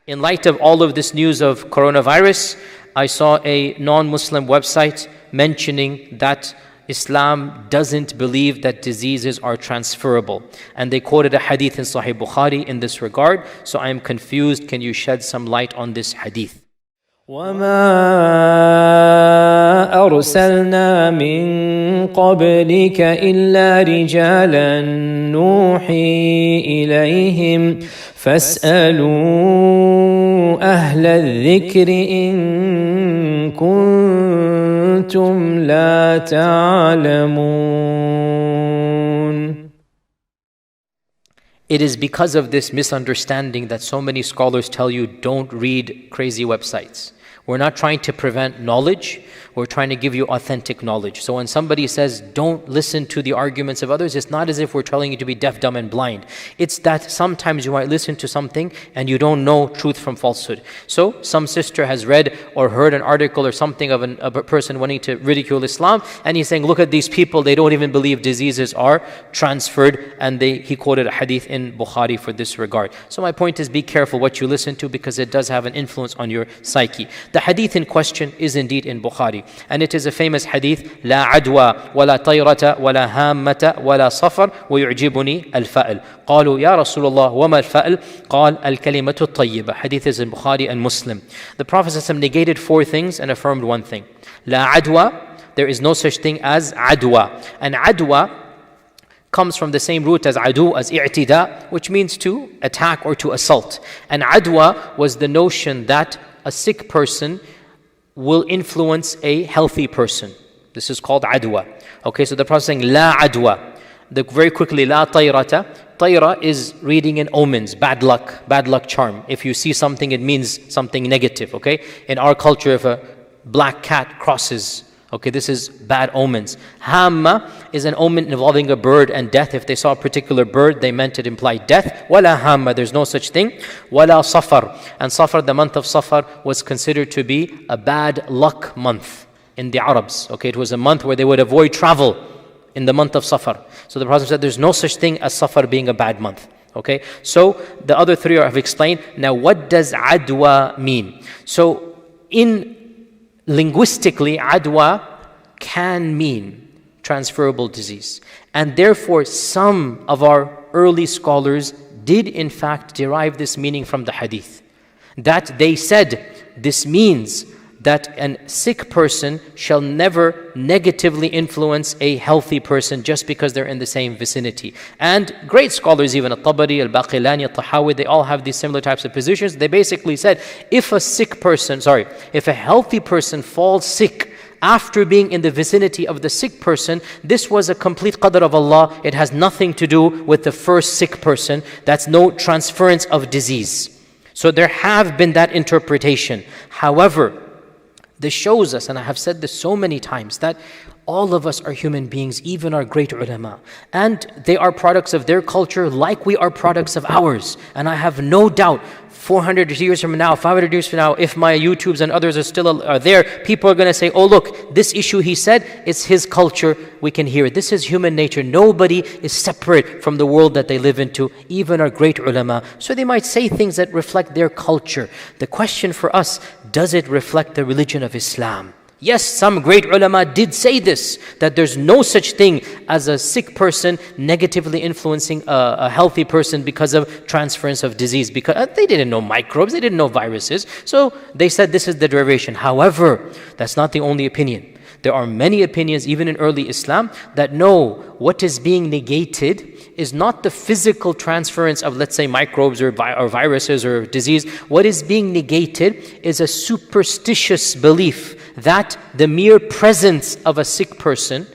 In light of all of this news of coronavirus, I saw a non-Muslim website mentioning that Islam doesn't believe that diseases are transferable. And they quoted a hadith in Sahih Bukhari in this regard. So I am confused. Can you shed some light on this hadith? وَمَا أَرْسَلْنَا مِن قَبْلِكَ إِلَّا رِجَالًا نُوحِي إِلَيْهِمْ فَاسْأَلُوا أَهْلَ الذِّكْرِ إِن كُنتُمْ لَا تَعْلَمُونَ. It is because of this misunderstanding that so many scholars tell you don't read crazy websites. We're not trying to prevent knowledge. We're trying to give you authentic knowledge. So when somebody says, don't listen to the arguments of others, it's not as if we're telling you to be deaf, dumb, and blind. It's that sometimes you might listen to something and you don't know truth from falsehood. So some sister has read or heard an article or something of a person wanting to ridicule Islam, and he's saying, look at these people, they don't even believe diseases are transferred. And he quoted a hadith in Bukhari for this regard. So my point is, be careful what you listen to, because it does have an influence on your psyche. The hadith in question is indeed in Bukhari. And it is a famous hadith, لا عدوى ولا طيرة ولا هامة ولا صفر ويعجبني الفأل. قالوا يا رسول الله وما الفأل؟ قال الكلمة الطيبة. Hadith is in Bukhari and Muslim. The Prophet ﷺ negated 4 things and affirmed 1 thing. لا عدوى, there is no such thing as adwa. And adwa comes from the same root as adu, as i'tida, which means to attack or to assault. And adwa was the notion that a sick person will influence a healthy person. This is called adwa. Okay, so the Prophet is saying, la adwa. Very quickly, la tayrata. Tayra is reading in omens, bad luck charm. If you see something, it means something negative, okay? In our culture, if a black cat crosses, okay, this is bad omens. Hamma is an omen involving a bird and death. If they saw a particular bird, they meant it implied death. Wala hamma, there's no such thing. Wala safar. And safar, the month of safar, was considered to be a bad luck month in the Arabs. Okay, it was a month where they would avoid travel in the month of safar. So the Prophet said there's no such thing as safar being a bad month. Okay, so the other 3 I have explained. Now what does adwa mean? So linguistically, adwa can mean transferable disease. And therefore, some of our early scholars did in fact derive this meaning from the hadith. That they said this means that a sick person shall never negatively influence a healthy person just because they're in the same vicinity. And great scholars, even At-Tabari, Al-Baqilani, Al-Tahawi, they all have these similar types of positions. They basically said, if a healthy person falls sick after being in the vicinity of the sick person, this was a complete qadr of Allah. It has nothing to do with the first sick person. That's no transference of disease. So there have been that interpretation. However, this shows us, and I have said this so many times, that all of us are human beings, even our great ulama. And they are products of their culture like we are products of ours. And I have no doubt 400 years from now, 500 years from now, if my YouTubes and others are still there, people are going to say, oh look, this issue he said, it's his culture, we can hear it. This is human nature. Nobody is separate from the world that they live into, even our great ulama. So they might say things that reflect their culture. The question for us, does it reflect the religion of Islam? Yes, some great ulama did say this, that there's no such thing as a sick person negatively influencing a healthy person because of transference of disease. Because they didn't know microbes, they didn't know viruses. So they said this is the derivation. However, that's not the only opinion. There are many opinions, even in early Islam, that no, what is being negated is not the physical transference of, let's say, microbes or viruses or disease. What is being negated is a superstitious belief that the mere presence of a sick person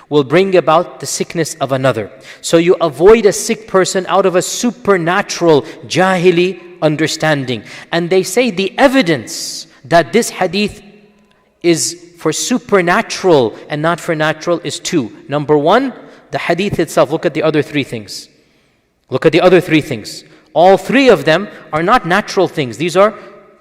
will bring about the sickness of another. So you avoid a sick person out of a supernatural, jahili understanding. And they say the evidence that this hadith is for supernatural and not for natural is 2. Number 1, the hadith itself. Look at the other 3 things. Look at the other 3 things. All 3 of them are not natural things. These are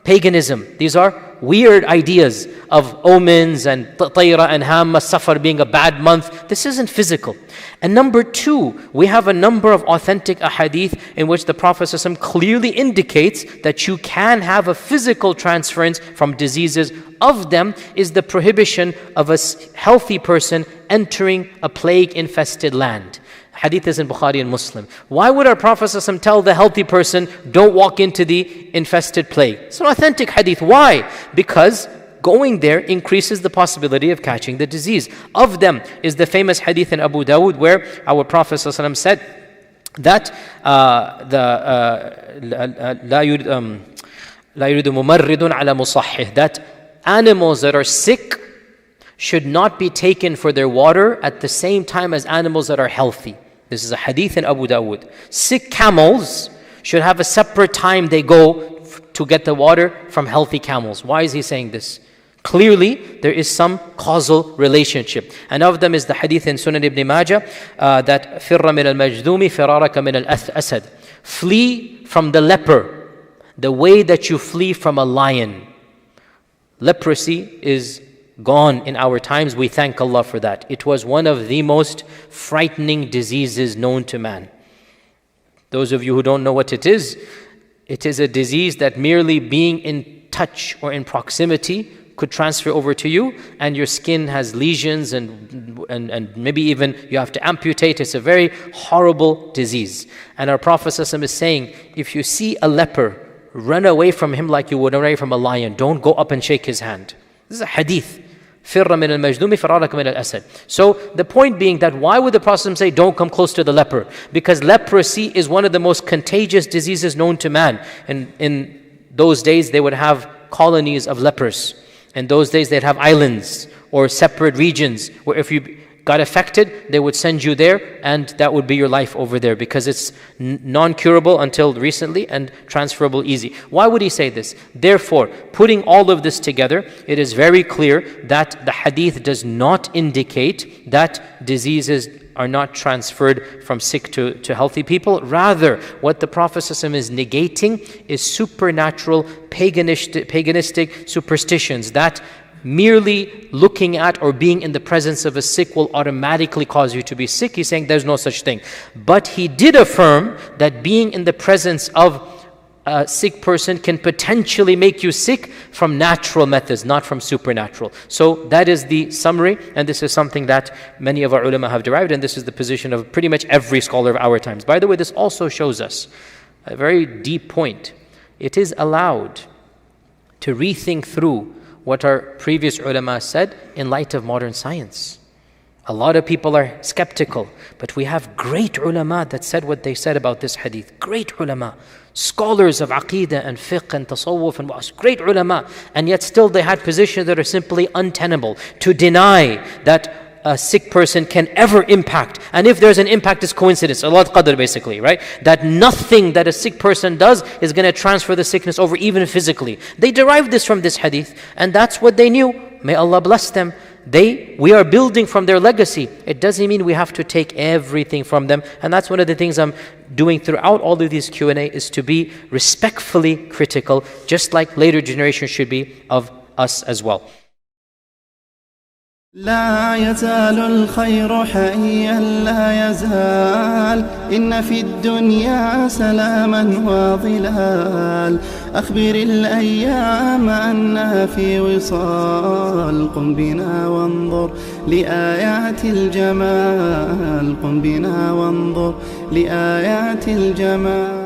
paganism. These are weird ideas of omens and tayra and hamma, safar being a bad month. This isn't physical. And number two, we have a number of authentic ahadith in which the Prophet ﷺ clearly indicates that you can have a physical transference from diseases. Of them is the prohibition of a healthy person entering a plague-infested land. Hadith is in Bukhari and Muslim. Why would our Prophet ﷺ tell the healthy person, don't walk into the infested plague? It's an authentic hadith. Why? Because going there increases the possibility of catching the disease. Of them is the famous hadith in Abu Dawud where our Prophet ﷺ said that that animals that are sick should not be taken for their water at the same time as animals that are healthy. This is a hadith in Abu Dawud. Sick camels should have a separate time they go to get the water from healthy camels. Why is he saying this? Clearly, there is some causal relationship. And of them is the hadith in Sunan ibn Majah that فِرَّ مِنَ الْمَجْذُومِ فِرَارَكَ مِنَ الْأَسَدِ. Flee from the leper the way that you flee from a lion. Leprosy is gone in our times. We thank Allah for that. It was one of the most frightening diseases known to man. Those of you who don't know what it is a disease that merely being in touch or in proximity could transfer over to you, and your skin has lesions and maybe even you have to amputate. It's a very horrible disease. And our Prophet ﷺ is saying, if you see a leper, run away from him like you would run away from a lion. Don't go up and shake his hand. This is a hadith. فِرَّ مِنَ الْمَجْذُومِ فِرَارَكَ مِنَ الْأَسَدِ. So the point being that why would the Prophet say don't come close to the leper? Because leprosy is one of the most contagious diseases known to man. And in those days they would have colonies of lepers. In those days they'd have islands or separate regions where if you got affected, they would send you there and that would be your life over there because it's non-curable until recently and transferable easy. Why would he say this? Therefore, putting all of this together, it is very clear that the hadith does not indicate that diseases are not transferred from sick to healthy people. Rather, what the Prophet ﷺ is negating is supernatural, paganistic superstitions that merely looking at or being in the presence of a sick will automatically cause you to be sick. He's saying there's no such thing. But he did affirm that being in the presence of a sick person can potentially make you sick from natural methods, not from supernatural. So that is the summary, and this is something that many of our ulama have derived, and this is the position of pretty much every scholar of our times. By the way, this also shows us a very deep point. It is allowed to rethink through what our previous ulama said in light of modern science. A lot of people are skeptical, but we have great ulama that said what they said about this hadith. Great ulama, scholars of aqeedah and fiqh and tasawwuf and wa'as, great ulama, and yet still they had positions that are simply untenable. To deny that a sick person can ever impact, and if there's an impact, it's coincidence, Allah's qadr basically, right? That nothing that a sick person does is going to transfer the sickness over even physically. They derived this from this hadith, and that's what they knew. May Allah bless them. We are building from their legacy. It doesn't mean we have to take everything from them, and that's one of the things I'm doing throughout all of these Q&A is to be respectfully critical, just like later generations should be of us as well. لا يزال الخير حيا لا يزال إن في الدنيا سلاما وظلال أخبر الأيام أنها في وصال قم بنا وانظر لآيات الجمال قم بنا وانظر لآيات الجمال